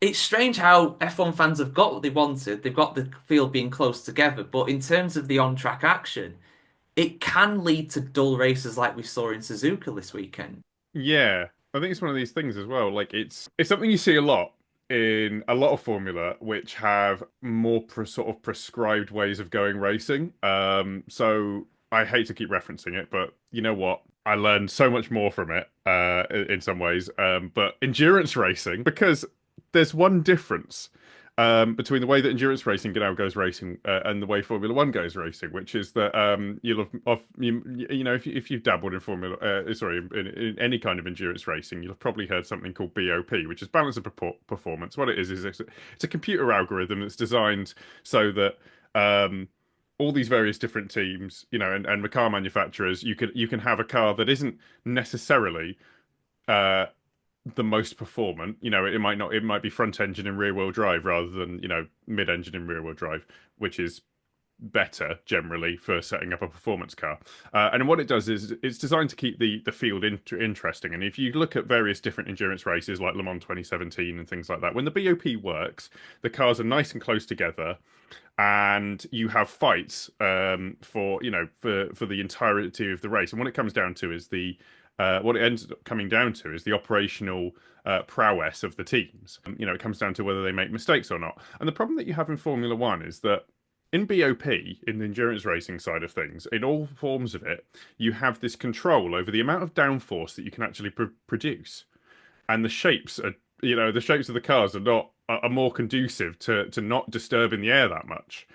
It's strange how F1 fans have got what they wanted. They've got the field being close together, but in terms of the on-track action, it can lead to dull races like we saw in Suzuka this weekend. Yeah, I think it's one of these things as well. Like it's something you see a lot in a lot of formula, which have more sort of prescribed ways of going racing. So I hate to keep referencing it, but you know what? I learned so much more from it, in some ways. But endurance racing, because there's one difference between the way that endurance racing now goes racing and the way Formula One goes racing, which is that you'll have you know if you've dabbled in Formula sorry in any kind of endurance racing, you'll have probably heard something called BOP, which is balance of performance. What it is it's a computer algorithm that's designed so that all these various different teams, you know, and car manufacturers, you can have a car that isn't necessarily uh, the most performant. You know, it might not, it might be front engine and rear wheel drive rather than, you know, mid engine and rear wheel drive, which is better generally for setting up a performance car. And what it does is it's designed to keep the field interesting. And if you look at various different endurance races like Le Mans 2017 and things like that, when the BOP works, the cars are nice and close together and you have fights for you know for the entirety of the race. And what it comes down to is the what it ends up coming down to is the operational prowess of the teams. You know, it comes down to whether they make mistakes or not. And the problem that you have in Formula One is that in BOP, in the endurance racing side of things, in all forms of it, you have this control over the amount of downforce that you can actually produce, and the shapes are, you know, the shapes of the cars are not are more conducive to not disturbing the air that much.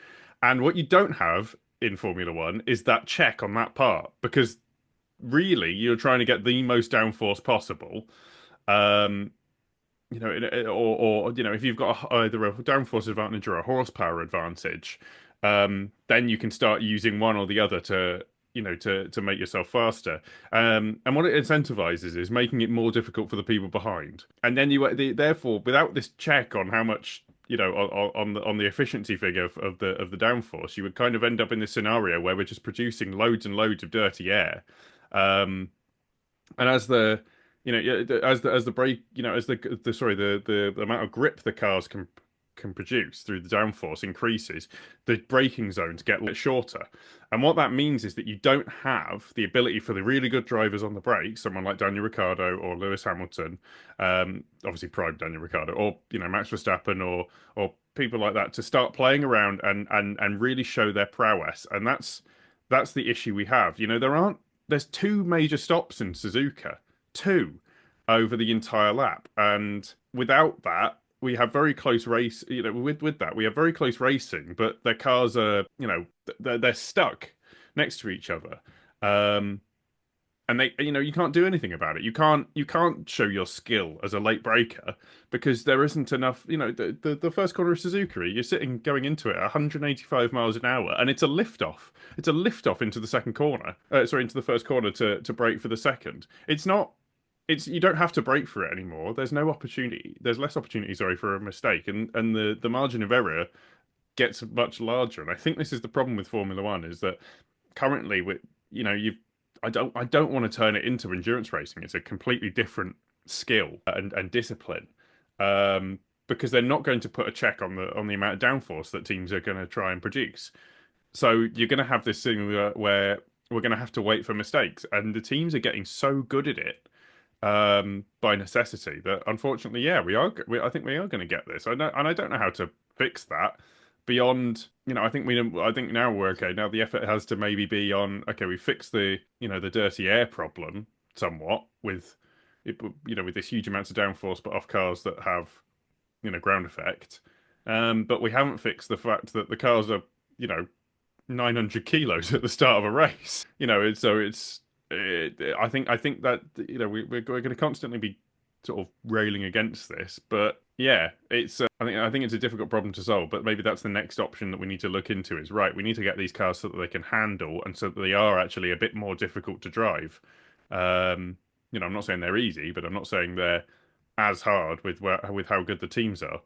And what you don't have in Formula One is that check on that part, because really you're trying to get the most downforce possible. Um, you know, or you know, if you've got either a downforce advantage or a horsepower advantage, then you can start using one or the other to, you know, to make yourself faster. And what it incentivizes is making it more difficult for the people behind. And then therefore, without this check on how much, you know, on the efficiency figure of the downforce, you would kind of end up in this scenario where we're just producing loads and loads of dirty air. Um, and as the you know yeah, as the brake, you know, as the sorry the amount of grip the cars can produce through the downforce increases, the braking zones get shorter. And what that means is that you don't have the ability for the really good drivers on the brakes, someone like Daniel Ricciardo or Lewis Hamilton, obviously prime Daniel Ricciardo, or you know Max Verstappen or people like that, to start playing around and really show their prowess. And that's the issue we have. You know, there's two major stops in Suzuka, two over the entire lap, and without that, we have very close race. You know, with that, we have very close racing, but their cars are, you know, they're stuck next to each other. Um, and they, you know, you can't do anything about it. You can't show your skill as a late breaker because there isn't enough. You know, the first corner of Suzuka, you're sitting going into it at 185 miles an hour, and it's a lift off. It's a lift off into the second corner. Sorry, into the first corner to brake for the second. It's not. It's, you don't have to brake for it anymore. There's no opportunity. There's less opportunity, sorry, for a mistake, and the margin of error gets much larger. And I think this is the problem with Formula One, is that currently with, you know, you've I don't want to turn it into endurance racing. It's a completely different skill and discipline. Because they're not going to put a check on the amount of downforce that teams are going to try and produce. So you're going to have this thing where we're going to have to wait for mistakes, and the teams are getting so good at it by necessity that unfortunately, yeah, I think we are going to get this. I know, and I don't know how to fix that beyond, you know, I think now we're okay. Now the effort has to maybe be on, okay, we fix the, you know, the dirty air problem somewhat with it, you know, with this huge amounts of downforce but off cars that have, you know, ground effect. But we haven't fixed the fact that the cars are, you know, 900 kilos at the start of a race. You know, I think that, you know, we're going to constantly be sort of railing against this, but yeah, it's I think it's a difficult problem to solve. But maybe that's the next option that we need to look into, is right. We need to get these cars so that they can handle and so that they are actually a bit more difficult to drive. You know, I'm not saying they're easy, but I'm not saying they're as hard with how good the teams are.